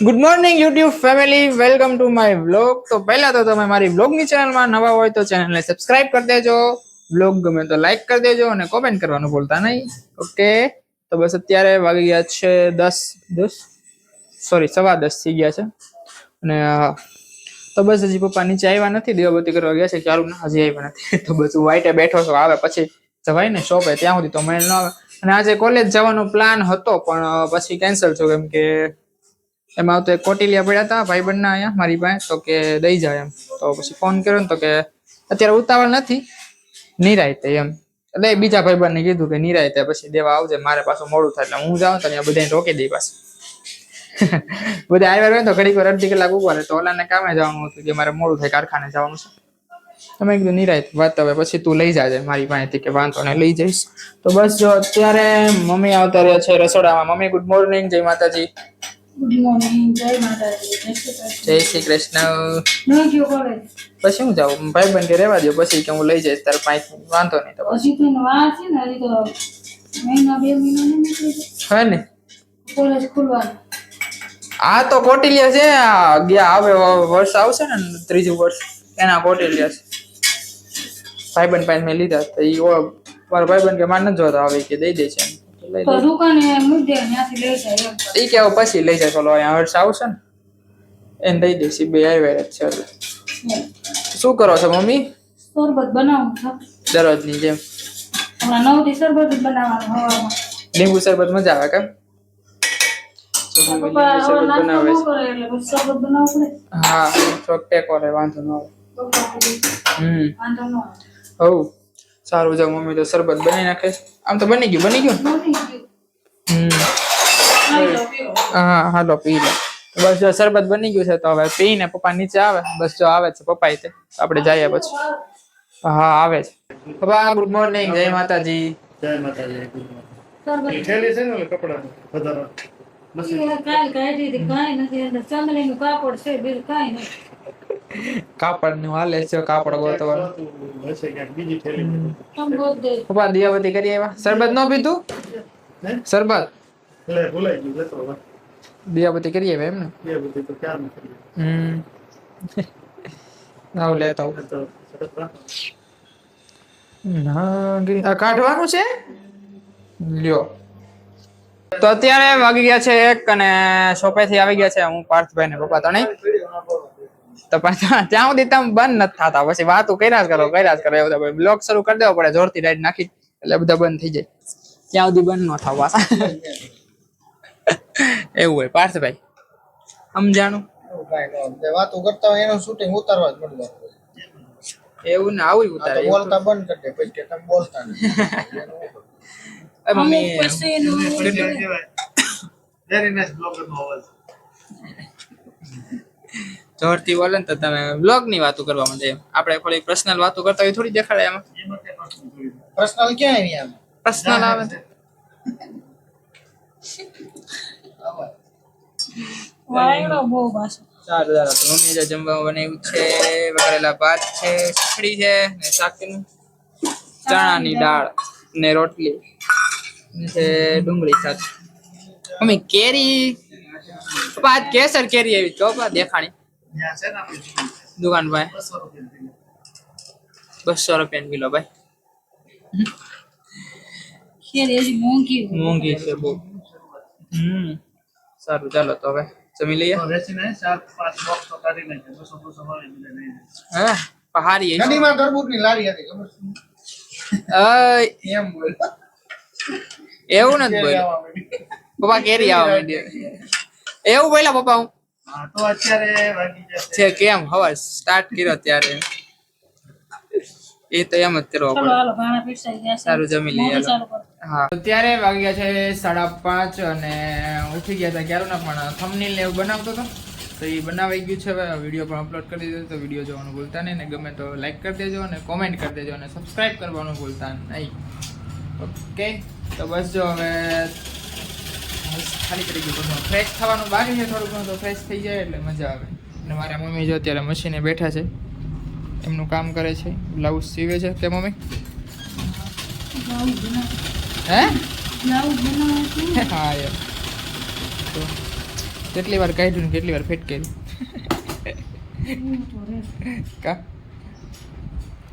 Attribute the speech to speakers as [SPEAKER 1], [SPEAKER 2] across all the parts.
[SPEAKER 1] Good morning YouTube family, welcome to my vlog. તો પહેલા તો તમે મારી વ્લોગની ચેનલમાં નવા હોય તો ચેનલને સબસ્ક્રાઇબ કરી દેજો, વ્લોગ ગમે તો લાઈક કરી દેજો અને કોમેન્ટ કરવાનું ભૂલતા નહીં. ઓકે, તો બસ અત્યારે વાગી ગયા છે 10:10 થઈ ગયા છે અને તો બસ હજી પપ્પા નીચે આવ્યા નથી, દીવાબત્તી કરવા ગયા છે, ચાલુ ના હજી આવ્યા નથી. તો બસ હું વાઈટે બેઠો છું, આવે પછી જવાય ને શોપે, ત્યાં સુધી તો મને ન આવે. અને આજે કોલેજ જવાનો પ્લાન હતો પણ પછી કેન્સલ થયો, કેમ કે એમાં તો એક કોટિલિયા પડ્યા હતા ભાઈબંધના અહીંયા મારી પાસે, તો કે દઈ જાય એમ. તો પછી ફોન કર્યો ને તો કે અત્યારે ઉતાવળ નથી, નિરાયતે એમ. એટલે બીજા ભાઈબંધને કીધું કે નિરાયતે પછી દેવા આવજે, મારે પાછું મોડું થાય એટલે હું જાઉં તો અહીંયા બધાને રોકી દઈ પાછું. બધા આવ્યા હોય તો ઘડીક વાર અડધી કલાક ઉભા રહે, તો ઓલાને કામે જવાનું હતું કે મારે મોડું થાય, કારખાને જવાનું છે. તમે કીધું નિરાયત વાત હવે પછી તું લઈ જાજે મારી પાસેથી, કે વાંધો ને લઈ જઈશ. તો બસ જો અત્યારે મમ્મી આવતા રહ્યા છે રસોડામાં. મમ્મી ગુડ મોર્નિંગ, જય માતાજી.
[SPEAKER 2] ગુડ મોર્નિંગ, જય માતાજી,
[SPEAKER 1] જય શ્રી કૃષ્ણ. પછી હું જાઉં ભાઈબંધ કે રહેવા દો, પછી કે હું લઈ જઈશ તારે પાંચ વાંધો નહીં. તો
[SPEAKER 2] પછી તો વાર છે ને, હજી તો મહિના 2 મહિના નહીં નીકળી
[SPEAKER 1] હે ને
[SPEAKER 2] કોલેજ ખુલવાનું.
[SPEAKER 1] આ તો કોટિલિયા છે, ગયા આવે વર્ષ આવશે ને ત્રીજું વર્ષ એના કોટિલિયા છે. ભાઈબંધ પાસે મેં લીધા તો એ મારો ભાઈબંધ કે માર ન જોતો આવે કે દઈ દે છે,
[SPEAKER 2] તો દુકાને મુદ્દે ત્યાંથી લઈ જાય એમ.
[SPEAKER 1] એ કે પછી લઈ જાય, ચલો અહીંયા વર્ષ આવશે ને એને દઈ દઈશ. બે આવ્યા છે. શું કરો છો મમ્મી?
[SPEAKER 2] શરબત બનાવું છું
[SPEAKER 1] દરરોજની જેમ.
[SPEAKER 2] હમણાં 9 થી શરબત જ બનાવવાનું હવામાં.
[SPEAKER 1] લીંબુ શરબત મજા આવે કેમ?
[SPEAKER 2] પપ્પા હવે નાસ્તો ન કરે એટલે પછી શરબત બનાવવું પડે.
[SPEAKER 1] હા, થોડોક ટેકો રહે, વાંધો ન આવે.
[SPEAKER 2] વાંધો ન આવે.
[SPEAKER 1] હવ સારું જાવ, મમ્મી તો શરબત બનાવી નાખે. આમ તો બની ગયું
[SPEAKER 2] બની ગયું.
[SPEAKER 1] હા હાલો પી લો. બસ જો શરબત બની ગયું છે, તો હવે પીને પપ્પા નીચે આવે. બસ જો આવે છે પપ્પા, તે આપણે જઈએ પછી. હા આવે છે પપ્પા. ગુડ મોર્નિંગ, જય માતાજી.
[SPEAKER 3] જય માતાજી.
[SPEAKER 2] શરબત
[SPEAKER 3] થેલી છે ને કપડા વધારે
[SPEAKER 2] કાલ કાઢી હતી, કાંઈ નથી. અંદર ચાંદડીનું કાપડ છે, બીજું કાંઈ નથી.
[SPEAKER 1] કાપડ નું હાલે છે, કાપડ ગોતવાનું
[SPEAKER 3] હશે ક્યાંક બીજી થેલી.
[SPEAKER 2] તમ ગોત દે.
[SPEAKER 1] પપ્પા દિયાબત્તી કરી આવ્યા. શરબત નો પીધું? શરબત
[SPEAKER 3] એટલે ભૂલાઈ ગયું લેતો હવે.
[SPEAKER 1] દિયાબત્તી કરી આવ્યા એમ ને?
[SPEAKER 3] એ બધી તો ક્યાં નથી.
[SPEAKER 1] આવ લેતા આવું.
[SPEAKER 3] તો સરસ રાખો.
[SPEAKER 1] આ કાઢવાનું છે લ્યો. તો અત્યારે વાગી ગયા છે 1 અને શોપે થી આવી ગયા છે હું, પાર્થભાઈ ને પપ્પા. તો નહીં તો ત્યાં સુધી તમે બંધ નથી થતા, પછી વાતો કર્યા જ કરો એવું બધા. બ્લોગ શરૂ કરી દેવો પડે જોરથી, રાઈડ નાખી એટલે બધા બંધ થઈ જાય. ત્યાં સુધી બંધ ન થાવ પાછા. એવું હોય પાર્થભાઈ, સમજાણું?
[SPEAKER 4] વાતો કરતા હોય એનું શૂટિંગ ઉતારવા જ મળે.
[SPEAKER 1] એવું ને આવું ઉતારે.
[SPEAKER 4] બોલતા બંધ કરી દે પછી કે તમે બોલતા નહીં.
[SPEAKER 1] મમ્મી
[SPEAKER 3] વેરી નાઇસ બ્લોગર નો અવાજ.
[SPEAKER 1] જોરથી બોલે ને તો તમે બ્લોગ ની વાતો કરવા માંડે. આપણે થોડી પર્સનલ વાતો કરતા હોય થોડી દેખાડે એમાં.
[SPEAKER 4] પર્સનલ ક્યાં આવી આમ?
[SPEAKER 1] પર્સનલ આવે
[SPEAKER 2] વાયડો બહુ પાછો.
[SPEAKER 1] સારું સારું. તો મમ્મી જે જમવા બનાવ્યું છે, વઘારેલા ભાત છે, ખીચડી છે ને શાકનું ચણાની દાળ ને રોટલી ને ડુંગળી સાથે. મમ્મી કેરી પપ્પા આજ કેસર કેરી આવી તો પપ્પા દેખાણી
[SPEAKER 3] ત્યાં છે ને આપણી
[SPEAKER 1] દુકાન ભાઈ
[SPEAKER 3] 200 રૂપિયા
[SPEAKER 1] 200 રૂપિયા કિલો ભાઈ.
[SPEAKER 2] કેરી હજી
[SPEAKER 1] મોંઘી છે બહુ. સારું ચાલો તો હવે જમી લઈએ.
[SPEAKER 3] તો વેચીને 4-5 બોક્સ તો કાઢી નાખે. 200 વાળી બધા લઈ જાય.
[SPEAKER 1] હે પહાડી છે.
[SPEAKER 4] નદીમાં તરબૂચની લારી હતી ખબર છે? એમ બોલ.
[SPEAKER 1] એવું નથી બોલ્યો પપ્પા, કેરી આવવા માંડી. એવું બોલ્યા પપ્પા હું
[SPEAKER 3] હા તો અત્યારે વાગી જશે
[SPEAKER 1] છે કેમ હવા સ્ટાર્ટ કર્યો ત્યારે એ તો એમ જ કરવા
[SPEAKER 2] ચલો
[SPEAKER 1] પડે.
[SPEAKER 2] હાલો ભાણા પીસાઈ ગયા છે.
[SPEAKER 1] સારું જમી લઈએ
[SPEAKER 2] મોઢું ચાલુ કરો.
[SPEAKER 1] હા અત્યારે વાગ્યા છે 5:30 અને ઉઠી ગયા હતા ક્યારે ના, પણ થંબનેલ ને એવું બનાવતો હતો તો એ બનાવાઈ ગયું છે. હવે વિડીયો પણ અપલોડ કરી દીધો, તો વિડીયો જોવાનું ભૂલતા નહીં ને ગમે તો લાઈક કરી દેજો અને કોમેન્ટ કરી દેજો અને સબસ્ક્રાઈબ કરવાનું ભૂલતા નહીં. ઓકે તો બસ જો હવે ખાલી કરી ગયું, બધું ફ્રેશ થવાનું બાકી છે થોડું ઘણું, તો ફ્રેશ થઈ જાય એટલે મજા આવે. અને મારા મમ્મી જો અત્યારે મશીને બેઠા છે, એમનું કામ કરે છે, બ્લાઉઝ સીવે છે. કે મમ્મી
[SPEAKER 2] બ્લાઉઝ બનાવ.
[SPEAKER 1] હે
[SPEAKER 2] બ્લાઉઝ બનાવે છે.
[SPEAKER 1] હા યાર તો કેટલી વાર કાઢ્યું ને કેટલી વાર ફિટ કર્યું કા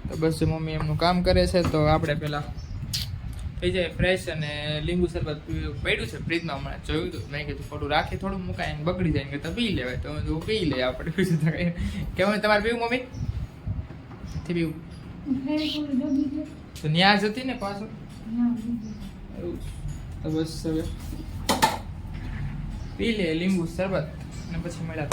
[SPEAKER 1] તો બસ જો મમ્મી એમનું કામ કરે છે તો આપણે પેલા થઈ જાય ફ્રેશ અને લીંબુ શરબત પડ્યું છે ફ્રીજમાં હમણાં જોયું હતું મેં કીધું થોડું રાખી થોડું મુકાય ને બગડી જાય કે તો પી લેવાય તો હું પી લે આપણે બીજું તો કંઈ કેવું તમારે પીવું મમ્મી થી પીવું તો ન્યાજ હતી ને પાછું તો બસ હવે પી લે લીંબુ શરબત અને પછી મળ્યા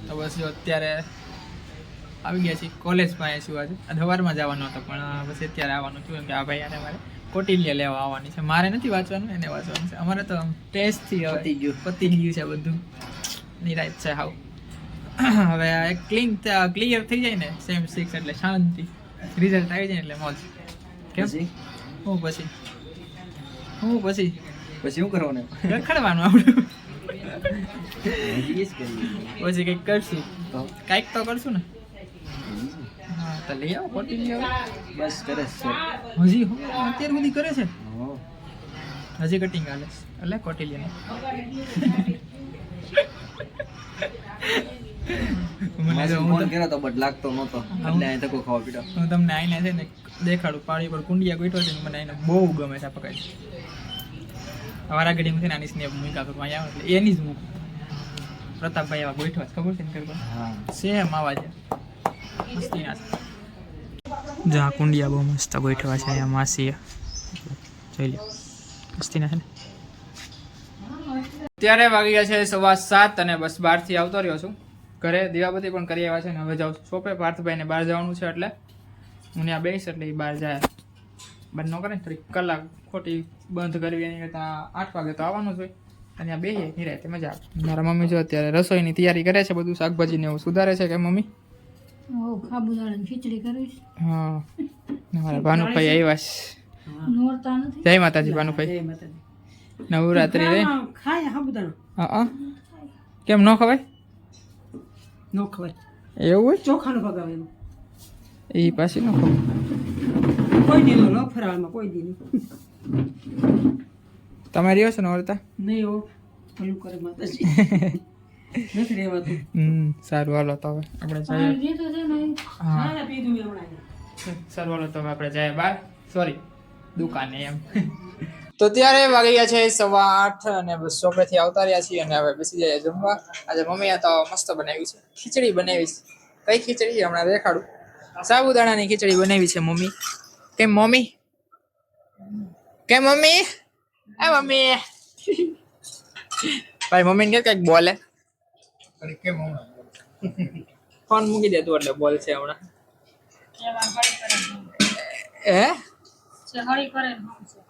[SPEAKER 1] તો બસ જો અત્યારે આવી ગયા છીએ કોલેજમાં આવ્યા છું આજે સવારમાં જવાનો હતો પણ પછી અત્યારે આવવાનું થયું એમ કે આ ભાઈ યાર મારે કોટિલિયા લેવા આવવાની છે મારે નથી વાંચવાનું એને વાંચવાનું છે અમારે તો ટેસ્ટથી પતી ગયું છે બધું નિરાશ છે હાવ હવે એક ક્લિયર થઈ જાય ને સેમ 6 એટલે શાંતિ રિઝલ્ટ આવી જાય એટલે મોજ કેમ હું પછી
[SPEAKER 4] શું કરવાનું
[SPEAKER 1] રખડવાનું આપણું પછી કંઈક કરશું કંઈક તો કરશું ને હા તો લઈ આવો કોટિલિયા
[SPEAKER 4] બસ કરે છે
[SPEAKER 1] હજી અત્યાર સુધી કરે છે હજી કટિંગ હાલે એટલે કોટિલિયા મને તો
[SPEAKER 4] ફોન કર્યો તો બટ લાગતો નહોતો એટલે અહીં તકો ખાવા પીડો
[SPEAKER 1] હું તમને આઈને છે ને દેખાડું પાણી પર કુંડિયા ગોઠવો છે ને મને આઈને બહુ ગમે છે પકડી અમારા ગાડીમાં છે ને આની સ્નેપ મૂકા કરું અહીંયા આવે એટલે એની જ મૂકું પ્રતાપભાઈ એવા ગોઠવા ખબર છે ને કરવા
[SPEAKER 4] હા
[SPEAKER 1] સેમ આવા છે મસ્તી ના જ્યાં કુંડિયા બહુ મસ્ત ગોઠવા છે અહીંયા માસી જોઈ લો મસ્તી ના છે ને ત્યારે વાગી ગયા છે 7:15 અને બસ બહારથી આવતો રહ્યો છું ઘરે દીવાબત્તી પણ કરી આવ્યા છે ને હવે જાઉં શોપે પાર્થભાઈને બહાર જવાનું છે એટલે હું ત્યાં બેસીશ એટલે એ બહાર જાય બંધ ન કરે ને થોડીક કલાક ખોટી બંધ કરવી એની કરતાં 8 વાગે તો આવવાનું જ હોય અને ત્યાં બેસીએ નિરાંતે મજા આવે મારા મમ્મી જો અત્યારે રસોઈની તૈયારી કરે છે બધું શાકભાજી ને એવું સુધારે છે કે મમ્મી
[SPEAKER 2] સાબુદાણાની ખીચડી કરીશ
[SPEAKER 1] હા મારા ભાનુભાઈ આવ્યા છે
[SPEAKER 2] નોરતા નથી
[SPEAKER 1] જય માતાજી ભાનુભાઈ નવરાત્રી રે
[SPEAKER 2] ખાય સાબુદાણા
[SPEAKER 1] હા કેમ ન ખવાય
[SPEAKER 2] ન ખવાય
[SPEAKER 1] એવું હોય
[SPEAKER 2] ચોખાનો પગાવે એનો
[SPEAKER 1] એ પાછી ન ખવાય
[SPEAKER 2] કોઈ દી નો ફરાળમાં કોઈ દી નહીં
[SPEAKER 1] તમે રહ્યો છો નવરતા
[SPEAKER 2] નહીં હો ભલું કરે માતાજી નથી રહેવાતું
[SPEAKER 1] સારું હાલો તો હવે આપણે જઈએ હા સારું હાલો તો હવે આપણે જઈએ બહાર સોરી દુકાને એમ તો ત્યારે વાગી ગયા છે 8:15 અને બસ શોપેથી આવતા રહ્યા છીએ અને હવે બેસી જાય જમવા આજે મમ્મીએ તો મસ્ત બનાવી છે ખીચડી બનાવી છે કઈ ખીચડી હમણાં દેખાડું સાબુદાણાની ખીચડી બનાવી છે મમ્મી કેમ મમ્મી એ મમ્મી ભાઈ મમ્મીને કે કંઈક બોલે
[SPEAKER 4] કેમ
[SPEAKER 1] ફોન મૂકી દે તું એટલે બોલ છે હમણાં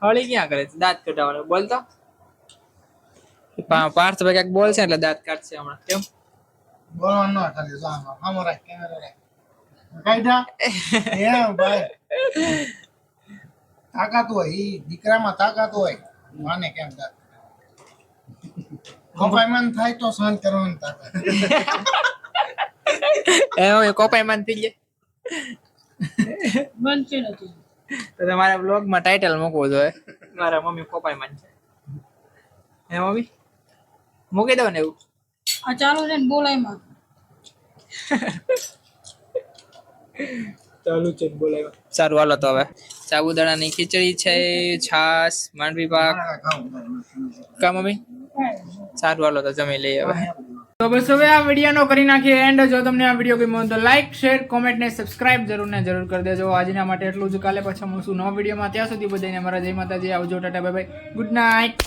[SPEAKER 1] હળી ક્યાં કરે છે દાંત કઢાવવાનું બોલતો પાર્થભાઈ ક્યાંક બોલ છે એટલે દાંત કાઢશે હમણાં કેમ
[SPEAKER 4] બોલવાનું ન ખાલી સામો રાખ કેમેરો રાખ કાઈડા એમ ભાઈ તાકાત હોય ઈ દીકરામાં તાકાત હોય માને કેમ તાકાત કોપાયમાન થાય તો સહન કરવાની તાકાત
[SPEAKER 1] એ કોપાયમાન થઈ જાય
[SPEAKER 2] બનશે નથી
[SPEAKER 1] તો તમારા બ્લોગમાં ટાઇટલ મૂકવું જોઈએ મારા મમ્મી કોપાયમાન છે હે મમ્મી મૂકી દો ને એવું
[SPEAKER 2] આ ચાલુ છે ને બોલાયમાં
[SPEAKER 1] ચાલુ છે બોલાય સારું હાલો તો હવે સાબુદાણાની ખીચડી છે છાસ માંડવી પાક કા મમ્મી સારું હાલો તો જમી લઈએ હવે તો બસ હવે આ વિડીયોનો કરી નાખીએ એન્ડ જો તમને આ વિડીયો ગમ્યો તો લાઈક શેર કોમેન્ટ ને સબસ્ક્રાઇબ જરૂર કરી દેજો આજના માટે એટલું જ કાલે પાછા મળશું નવા વિડીયોમાં ત્યાં સુધી બધાને મારા જય માતાજી આવજો Tata bye bye good night